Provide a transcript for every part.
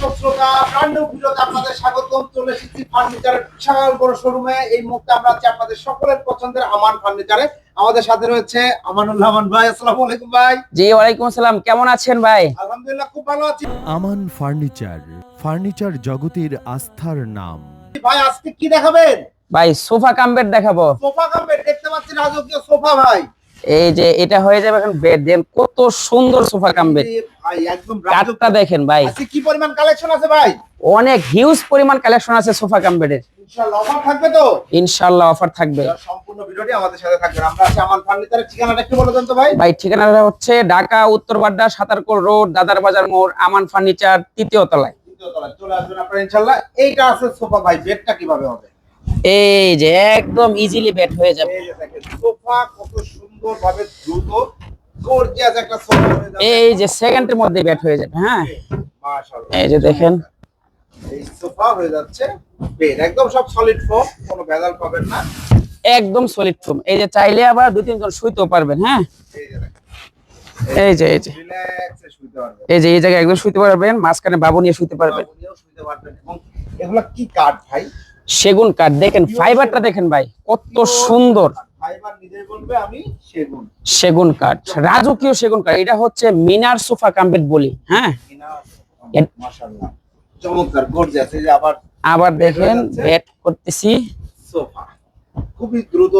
দর্শক শ্রোতা ব্র্যান্ড ভিডিওতে আপনাদের স্বাগতম। চলে এসেছি ফার্নিচারের বিশাল বড় শোরুমে। এই মুহূর্তে আমরা আছি আপনাদের সকলের পছন্দের আমান ফার্নিচারে। আমাদের সাথে রয়েছে আমানুল্লাহ আমান ভাই। আসসালামু আলাইকুম ভাই। জি ওয়ালাইকুম আসসালাম, কেমন আছেন ভাই? আলহামদুলিল্লাহ খুব ভালো আছি। আমান ফার্নিচার, ফার্নিচার জগতের আস্থার নাম। ভাই আজকে কি দেখাবেন? ভাই সোফা কাম বেড দেখাবো। সোফা কাম বেড দেখতে পাচ্ছি, রাজকীয় সোফা ভাই। এই যে এটা হয়ে যাবে এখন বেড, দেন কত সুন্দর সোফা কাম বেড। ভাই একদম কাঠটা দেখেন ভাই, আজকে কি পরিমাণ কালেকশন আছে ভাই? অনেক হিউজ পরিমাণ কালেকশন আছে সোফা কাম বেডের। ইনশাআল্লাহ অফার থাকবে তো? ইনশাআল্লাহ অফার থাকবে। সম্পূর্ণ ভিডিওটি আমাদের সাথে থাকবে। আমরা আছি আমান ফার্নিচারের ঠিকানাটা একটু বলে দেন তো ভাই। ভাই ঠিকানাটা হচ্ছে ঢাকা উত্তর বাড্ডা সাতারকোল রোড, দাদার বাজার মোড়, আমান ফার্নিচার তৃতীয় তলায়। তৃতীয় তলায় চলে আসবেন আপনারা ইনশাআল্লাহ। এইটা আছে সোফা ভাই, বেডটা কিভাবে হবে? এই যে একদম ইজিলি বেড হয়ে যাবে। এই যে দেখেন সোফা কত সুন্দর ভাবে দ্রুত গর্জিয়াস একটা সোফা হয়ে যাবে। এই যে সেকেন্ডের মধ্যে বেড হয়ে যাবে। হ্যাঁ মাশাআল্লাহ, এই যে দেখেন এই সোফা হয়ে যাচ্ছে বেড, একদম সব সলিড ফোম, কোনো ভেজাল পাবেন না। একদম সলিড ফোম। এই যে চাইলে আবার দুই তিনজন শুইতেও পারবেন। হ্যাঁ এই যে দেখেন, এই যে রিল্যাক্সে শুতে পারবেন। এই যে এই জায়গায় একদম শুইতে পারবেন, মাঝখানে বাবু নিয়ে শুইতে পারবেন। আপনিও শুতে পারবেন। এবং এগুলা কি কাঠ ভাই? সেগুন কাঠ দেখেন, ফাইবারটা দেখেন ভাই কত সুন্দর। ফাইবার নিজেই বলবে আমি সেগুন। সেগুন কাঠ, রাজকীয় সেগুন কাঠ। এটা হচ্ছে মিনার সোফা কাম বেড বলি। হ্যাঁ মাশাআল্লাহ চমৎকার গর্জিয়াস। এই যে আবার দেখেন বেড করতেছি। সোফা খুবই দ্রুত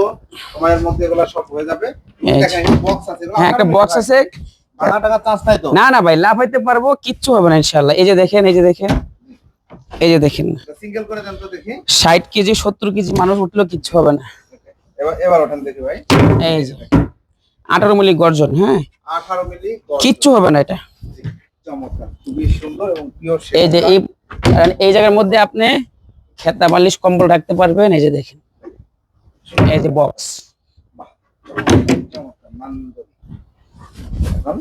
সময়ের মধ্যে এগুলা সব হয়ে যাবে। এই যে। দেখেন বক্স আছে, হ্যাঁ একটা বক্স আছে। ভাঙা টাকা চান্স নাই তো? না না ভাই, লাফাইতে পারবো, কিচ্ছু হবে না ইনশাআল্লাহ। এই যে দেখেন, এই যে দেখেন, এই যে দেখেন, সিঙ্গেল করে দেন তো দেখি। 60 কেজি 70 কেজি মানুষ উঠলেও কিচ্ছু হবে না। এবার ওঠান দেখি ভাই। এই যে 18 মিলি গর্জন। হ্যাঁ 18 মিলি গজ। কিচ্ছু হবে না এটা। চমৎকার, খুবই সুন্দর এবং পিওর এই যে এই জায়গার মধ্যে আপনি খেতা বালিশ কম্বল রাখতে পারবেন। এই যে দেখেন, এই যে বক্স। চমৎকার মানদণ্ড। এখন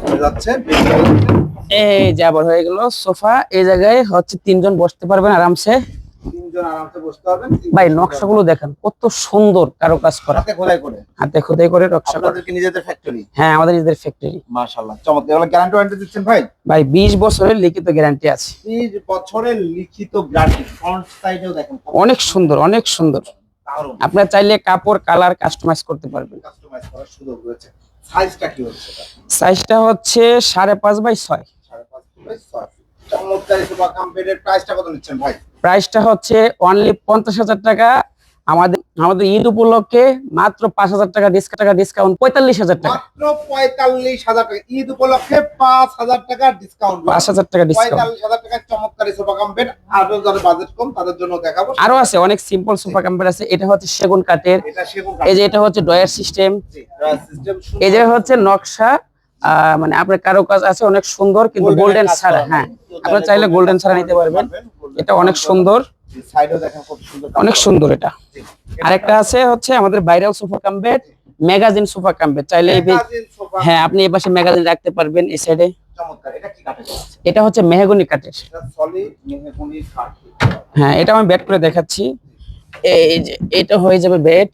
হয়ে যাচ্ছে এই যে আবার হয়ে গেল সোফা। এই জায়গায় হচ্ছে তিনজন বসতে পারবেন আরামসে। তিনজন আরামসে বসতে পারবেন। ভাই নকশাগুলো দেখেন কত সুন্দর কারুকাজ করা, হাতে খোদাই করে। হাতে খোদাই করে নকশা করা। আপনাদের কি নিজেদের ফ্যাক্টরি? হ্যাঁ আমাদের নিজেদের ফ্যাক্টরি। মাশাআল্লাহ চমৎকার। এগুলো গ্যারান্টি ওয়ারেন্টি দিচ্ছেন ভাই? ভাই 20 বছরের লিখিত গ্যারান্টি আছে। 20 বছরের লিখিত গ্যারান্টি। ফ্রন্ট সাইডেও দেখেন অনেক সুন্দর, অনেক সুন্দর। দারুণ। আপনারা চাইলে কাপড় কালার কাস্টমাইজ করতে পারবেন। কাস্টমাইজ করার সুযোগ রয়েছে। সাইজটা কি হচ্ছে এটা? সাইজটা হচ্ছে 5.5 বাই 6। 5.5 বাই 6। চমৎকার। এই সোফা কাম বেডের প্রাইসটা কত নিচ্ছেন ভাই? প্রাইসটা হচ্ছে অনলি 50,000 টাকা। আমাদের ঈদ উপলক্ষে মাত্র 5,000 টাকা ডিসকাউন্ট 45,000 টাকা। মাত্র 45,000 টাকা ঈদ উপলক্ষে 5,000 টাকা ডিসকাউন্ট। 5,000 টাকা ডিসকাউন্ট। 45,000 টাকা চমৎকার এই সোফা কাম বেড। আর যাদের বাজেট কম তাদের জন্য দেখাবো। আরো আছে অনেক সিম্পল সোফা কাম বেড আছে। এটা হচ্ছে সেগুন কাঠের। এটা সেগুন এই যে এটা হচ্ছে ডয়ার সিস্টেম। সিস্টেম। এই যে হচ্ছে নকশা, মানে আপনার কারুকাজ আছে অনেক সুন্দর, কিন্তু গোল্ডেন ছাড়া। হ্যাঁ আপনারা চাইলে গোল্ডেন ছাড়া নিতে পারবেন। এটা অনেক সুন্দর, সাইডেও দেখেন কত সুন্দর। অনেক সুন্দর এটা। আরেকটা আছে হচ্ছে আমাদের viral sofa cum bed, magazine sofa cum bed. চাইলে এই হ্যাঁ আপনি এই পাশে ম্যাগাজিন রাখতে পারবেন এই সাইডে। চমৎকার। এটা কি কাঠের? এটা হচ্ছে মেহগনি কাঠের। এটা সলিড মেহগনি কাঠ। হ্যাঁ এটা আমি বেড করে দেখাচ্ছি। এই যে এটা হয়ে যাবে বেড।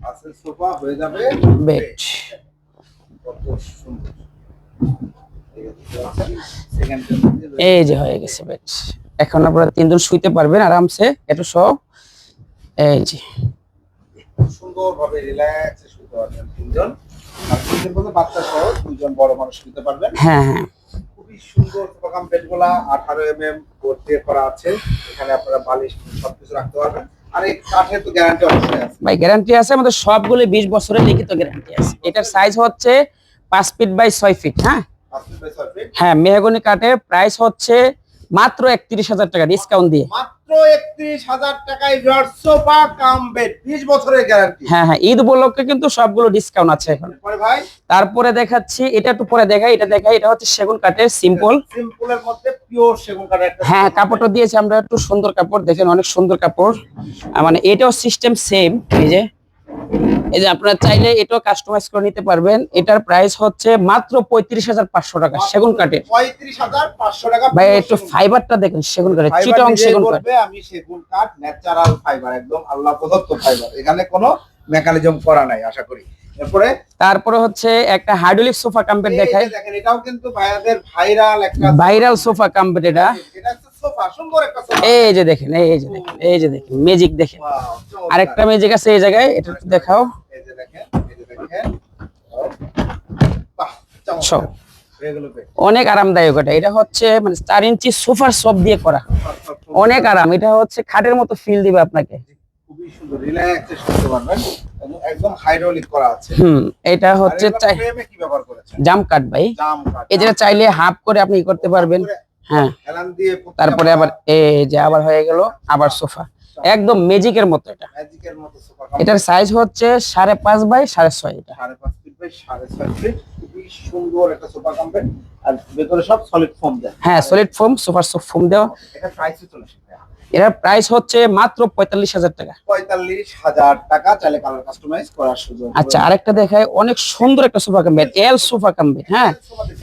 আছে সোফা হয়ে যাবে বেড। কত সুন্দর। এই যে হয়ে গেছে বেড। এখন আপনারা তিনজন শুইতে পারবেন আরামসে এটা সব। এই যে সুন্দরভাবে রিল্যাক্সে শুতে পারবেন তিনজন। আর তিনজন বলতে বাচ্চা সহ দুইজন বড় মানুষ শুতে পারবেন। হ্যাঁ হ্যাঁ খুবই সুন্দর সোফা কাম বেডগুলা 18 mm বোর্ড দিয়ে করা আছে। এখানে আপনারা বালিশ সবকিছু রাখতে পারবেন। আর এই কাঠের তো গ্যারান্টি অবশ্যই আছে ভাই, গ্যারান্টি আছে আমাদের সবগুলো 20 বছরের লিখিত গ্যারান্টি আছে। এটার সাইজ হচ্ছে 5 ফিট বাই 6 ফিট। হ্যাঁ 5 ফিট বাই 6 ফিট। হ্যাঁ মেহগনি কাঠের প্রাইস হচ্ছে মাত্র 31,000 টাকা ডিসকাউন্ট দিয়ে। মাত্র 31,000 টাকায় সোফা কাম বেড 20 বছরের গ্যারান্টি। হ্যাঁ হ্যাঁ ঈদ উপলক্ষে কিন্তু সবগুলো ডিসকাউন্ট আছে এখন। পরে ভাই তারপরে দেখাচ্ছি, এটা একটু পরে দেখাই। এটা হচ্ছে সেগুন কাঠের সিম্পল। সিম্পলের মধ্যে পিওর সেগুন কাঠের একটা। হ্যাঁ কাপড়টা দিয়েছি আমরা একটু সুন্দর কাপড়, দেখেন অনেক সুন্দর কাপড়। মানে এটাও সিস্টেম সেম। এই যে আপনারা চাইলে এটাও কাস্টমাইজ করে নিতে পারবেন। এটার প্রাইস হচ্ছে মাত্র 35,500 টাকা সেগুন কাঠের। 35,500 টাকা। ভাই একটু ফাইবারটা দেখেন সেগুন কাঠের, চিটাং সেগুন কাঠ। আমি সেগুন কাঠ ন্যাচারাল ফাইবার, একদম আল্লাহ প্রদত্ত ফাইবার। এখানে কোনো মেকানিজম করা নাই আশা করি। এরপরে তারপরে হচ্ছে একটা হাইড্রোলিক সোফা কাম্পেট এই যে দেখাই, দেখেন, এটাও কিন্তু ভাইয়াদের ভাইরাল একটা ভাইরাল সোফা কাম্পেট এটা। এটা হচ্ছে সোফা, সুন্দর একটা সোফা। এই যে দেখেন, এই যে দেখেন, এই যে দেখেন ম্যাজিক দেখেন। ওয়াও, চমৎকার। আরেকটা ম্যাজিক আছে এই জায়গায়, এটা একটু দেখাও। এই যে দেখেন, এই যে দেখেন। বাহ, চমৎকার। সব এগুলো পেয়ে। অনেক আরামদায়ক। এটা হচ্ছে মানে 4 ইঞ্চি সোফার সব দিয়ে করা, অনেক আরাম। এটা হচ্ছে খাটের মতো ফিল দিবে আপনাকে। খুবই সুন্দর, রিল্যাক্সে শুতে পারবেন, একদম হাইড্রোলিক করা আছে। এটা হচ্ছে ফ্রেমে কি ব্যবহার করেছেন? জাম কাট ভাই। জাম কাঠ। এই যেটা চাইলে হাফ করে আপনি ই করতে পারবেন। হ্যাঁ, হেলান দিয়ে তারপরে আবার এই যে আবার হয়ে গেল আবার সোফা, একদম ম্যাজিকের মতো। এটা ম্যাজিকের মতো সোফা। এটার সাইজ হচ্ছে 5.5 বাই 6.5। এটা 5.5 ফিট বাই 6.5 ফিট, খুবই সুন্দর একটা সোফা কাম্পেট। আর ভেতরে সব সলিড ফোম দেয়। হ্যাঁ, solid foam, super soft foam দেওয়া। এটা প্রাইসে চলে আসে এটার প্রাইস হচ্ছে মাত্র 45,000 টাকা। 45,000 টাকা, চাইলে কালার কাস্টমাইজ করার সুযোগ। আচ্ছা, আরেকটা দেখাই, অনেক সুন্দর একটা সোফা কাম্পেট, এল সোফা কাম্পেট। হ্যাঁ,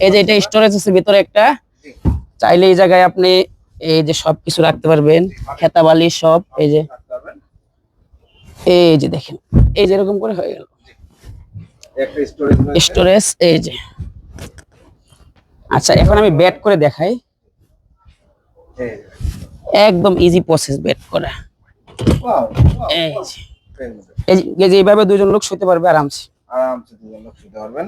এই যে এটা স্টোরেজ আছে ভিতরে একটা, চাইলে এই জায়গায় আপনি এই যে সবকিছু রাখতে পারবেন, খেতা বালি সব। এই যে দেখেন, এই যে এরকম করে হয়ে গেল একটা স্টোরেজ রয়েছে। স্টোরেজ। এই যে আচ্ছা, এখন আমি বেড করে দেখাই। এই যে। একদম ইজি প্রসেস বেড করা। ওয়াও, এই যে, এই যে এইভাবে দুজন লোক শুতে পারবে আরামসে। আরামসে দুজন লোক শুতে পারবেন।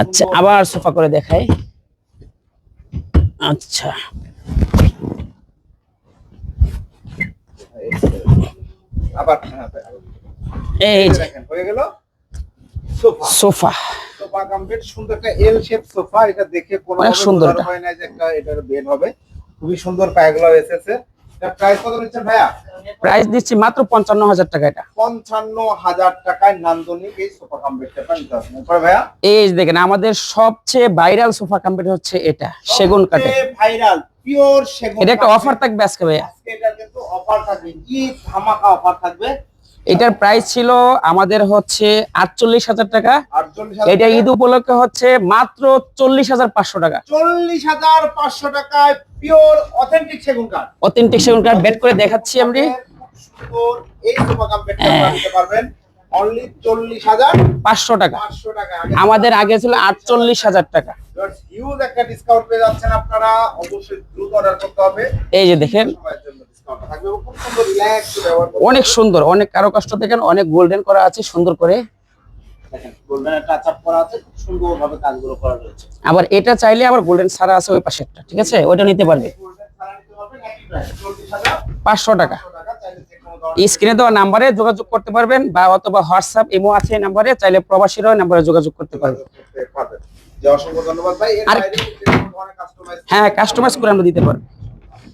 আচ্ছা, আবার সোফা করে দেখাই। আচ্ছা, আবার এই যে দেখেন, হয়ে গেল সোফা। সোফা সোফা কমপ্লিট, সুন্দর একটা এল শেপ সোফা। এটা দেখে কোনো অনেক সুন্দর এটা। হয় না যে একটা এটার বেড হবে। খুবই সুন্দর পায়াগুলো এসেছে। এটা প্রাইস কত নিচ্ছেন ভাইয়া? প্রাইস দিচ্ছি মাত্র 55,000 টাকা। এটা 55,000 টাকায় নান্দনিক এই সোফা কমপ্লিটটা নিতে হবে। এরপর ভাইয়া, এই যে দেখেন, আমাদের সবচেয়ে ভাইরাল সোফা কাম্পেট হচ্ছে এটা, সেগুন কাঠের। ভাইরাল পিওর সেগুন। এটা একটা অফার থাকবে আজকে ভাইয়া। আজকে এটা কিন্তু অফার থাকবে, কি ধামাকা অফার থাকবে। এটার প্রাইস ছিল আমাদের হচ্ছে 48,000 টাকা। 48,000 এটা ঈদ উপলক্ষে হচ্ছে মাত্র 40,500 টাকা। 40,500 টাকায় পিওর অথেন্টিক সেগুন কাঠ। অথেন্টিক সেগুন কাঠ বেড করে দেখাচ্ছি আমি। সুন্দর এই সোফা কমপ্লিটটা আপনারা নিতে পারবেন অনলি 40,500 টাকা। টাকা। আমাদের আগে ছিল 48,000 টাকা। হিউজ একটা ডিসকাউন্ট পেয়ে যাচ্ছেন আপনারা, অবশ্যই দ্রুত অর্ডার করতে হবে। এই যে দেখেন, সময়ের জন্য ডিসকাউন্টটা থাকবে, খুব সুন্দর রিল্যাক্স ব্যবহার করতে অনেক সুন্দর, অনেক কারুকাজ দেখেন, অনেক গোল্ডেন করা আছে সুন্দর করে। দেখেন গোল্ডেন টাচ আপ করা আছে, খুব সুন্দরভাবে কাজগুলো করা রয়েছে। আবার এটা চাইলে আবার গোল্ডেন ছাড়া আছে ওই পাশেরটা, ঠিক আছে, ওইটা নিতে পারবে। গোল্ডেন ছাড়া নিতে পারবেন একই প্রাইস 40,500 500 টাকা। টাকা। চাইলে যে কোনো ধরনের স্ক্রিনে দেওয়া নাম্বারে যোগাযোগ করতে পারবেন, বা অথবা হোয়াটসঅ্যাপ ইমো আছে এই নাম্বারে, চাইলে প্রবাসীরাও নাম্বারে যোগাযোগ করতে পারবে। করতে পারবেন। যে অসংখ্য ধন্যবাদ ভাই। এর আর- বাইরে যে কোনো ধরনের কাস্টমাইজ হ্যাঁ, কাস্টমাইজ করে আমরা দিতে পারবো।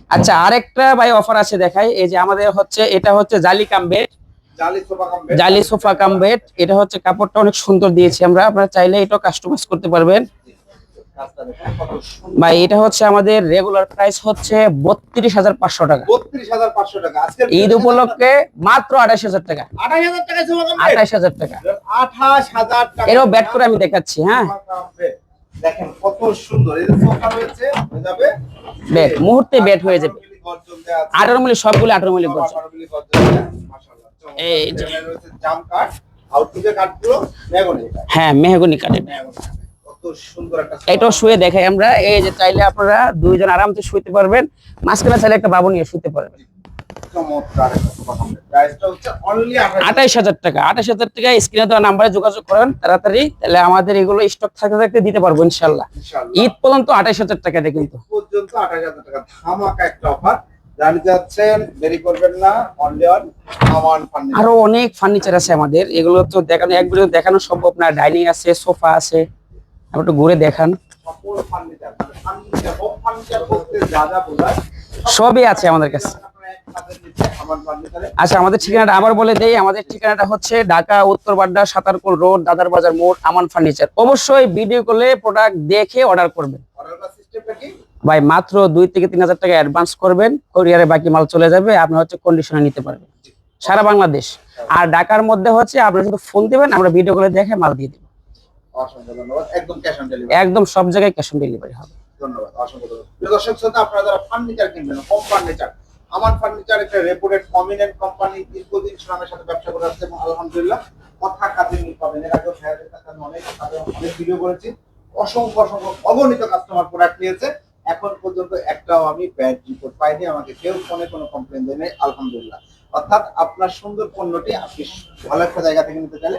আচ্ছা, আরেকটা ভাই অফার আছে দেখাই। এই যে আমাদের হচ্ছে এটা হচ্ছে জালি কাম বেড, জালি সোফা কমপ্লিট। জালি সোফা কাম বেড। এটা হচ্ছে কাপড়টা অনেক সুন্দর দিয়েছি আমরা, আপনারা চাইলে এটাও কাস্টমাইজ করতে পারবেন। কাজটা দেখেন কত সুন্দর। ভাই এটা হচ্ছে আমাদের রেগুলার প্রাইস হচ্ছে 32,500 টাকা। 32,500 টাকা। আজকে ঈদ উপলক্ষে মাত্র 28,000 টাকা। 28,000 টাকায় সোফা কমপ্লিট। 28,000 টাকা। 28,000 টাকা। এরও ব্যাট করে আমি দেখাচ্ছি। হ্যাঁ, দেখেন কত সুন্দর এই যে সোফা রয়েছে, হয়ে যাবে ব্যাট মুহূর্তে ব্যাট হয়ে যাবে। গর্জন দেয়া আছে। 18 মিলি সবগুলো 18 মিলি করছে। 18 মিলি গর্জন দেয়া আছে, মাশাআল্লাহ। এই যে। এখানে রয়েছে জাম কাঠ, আউটলুকের কাঠগুলো মেহগনি কাঠ। হ্যাঁ, মেহগনি কাঠের। মেহগনি কাঠ। কত সুন্দর একটা এটাও শুয়ে দেখাই আমরা। এই যে চাইলে আপনারা দুইজন আরামসে শুতে পারবেন, মাঝখানে চাইলে একটা বাবু নিয়ে শুতে পারবেন। চমৎকার একটা সোফা কমপ্লিট। প্রাইসটা হচ্ছে অনলি 28,000 টাকা। 28,000 টাকা। স্ক্রিনে দেওয়া নাম্বারে যোগাযোগ করেন তাড়াতাড়ি, তাহলে আমাদের এগুলো স্টক থাকতে থাকতে দিতে পারবো ইনশাল্লাহ। ইনশাআল্লাহ। ঈদ পর্যন্ত 28,000 টাকা এটা কিন্তু। পর্যন্ত 28,000 টাকা ধামাকা একটা অফার। জানিয়ে যাচ্ছেন, দেরি করবেন না। Only on Aman furniture. আরো অনেক ফার্নিচার আছে আমাদের, এগুলো তো দেখানো এক ভিডিও দেখানো সম্ভব না। ডাইনিং আছে, সোফা আছে, আপনি একটু ঘুরে দেখান। সকল ফার্নিচার, ফার্নিচার হোম ফার্নিচার বলতে যা যা বোঝায় সবই আছে আমাদের কাছে। আপনারা এক ছাদের নিচে আমান ফার্নিচারে। আচ্ছা, আমাদের ঠিকানাটা আবার বলে দেই। আমাদের ঠিকানাটা হচ্ছে ঢাকা উত্তর বাড্ডা সাতারকুল রোড, দাদার বাজার মোড়, আমান ফার্নিচার। অবশ্যই ভিডিও কলে প্রোডাক্ট দেখে অর্ডার করবেন। অর্ডার করার সিস্টেমটা কি? ভাই মাত্র 2 থেকে 3,000 টাকা অ্যাডভান্স করবেন, কুরিয়ারে বাকি মাল চলে যাবে, আপনি হচ্ছে কন্ডিশনে নিতে পারবেন সারা বাংলাদেশ। আর ঢাকার মধ্যে হচ্ছে আপনারা শুধু ফোন দিবেন, আমরা ভিডিও কলে দেখে মাল দিয়ে দেব। অসংখ্য ধন্যবাদ। একদম ক্যাশ অন ডেলিভারি। একদম সব জায়গায় ক্যাশ অন ডেলিভারি হবে। ধন্যবাদ, অসংখ্য ধন্যবাদ। প্রিয় দর্শক শ্রোতা, আপনারা যারা ফার্নিচার কিনবেন, হোম ফার্নিচার, আমান ফার্নিচার একটা রেপুটেড প্রমিনেন্ট কোম্পানি, দীর্ঘদিন সুনামের সাথে ব্যবসা করে আসছে এবং আলহামদুলিল্লাহ কথা কাজে মিল পাবেন। এর আগেও ভাইয়াদের কাছে আমি অনেক ভিডিও করেছি, অসংখ্য অসংখ্য অগণিত কাস্টমার প্রোডাক্ট নিয়েছে, এখন পর্যন্ত একটাও আমি ব্যাড রিপোর্ট পাইনি, আমাকে কেউ ফোনে কোনো কমপ্লেন দেয়নি, আলহামদুলিল্লাহ। অর্থাৎ আপনার সুন্দর পণ্যটি আপনি ভালো একটা জায়গা থেকে নিতে চাইলে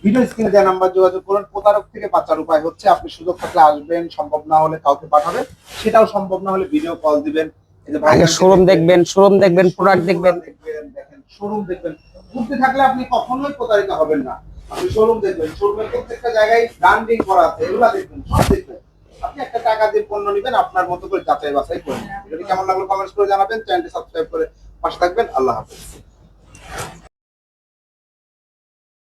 ভিডিও স্ক্রিনে দেওয়া নাম্বার যোগাযোগ করুন। প্রতারক থেকে বাঁচার উপায় হচ্ছে আপনি সুযোগ থাকলে আসবেন, সম্ভব না হলে কাউকে পাঠাবেন, সেটাও সম্ভব না হলে ভিডিও কল দিবেন। আগে শোরুম দেখবেন, প্রোডাক্ট দেখবেন। দেখেন শোরুম দেখবেন, ঘুরতে থাকলে আপনি কখনোই প্রতারিত হবেন না। আপনি শোরুম দেখবেন, শোরুমের প্রত্যেকটা জায়গায় ব্র্যান্ডিং করা আছে, এগুলা দেখবেন, সব দেখবেন। আপনি একটা টাকা দিয়ে পণ্য নেবেন, আপনার মতো করে যাচাই বাছাই করবেন। যদি কেমন লাগলো কমেন্টস করে জানাবেন, চ্যানেলটি সাবস্ক্রাইব করে পাশে থাকবেন। আল্লাহ হাফেজ।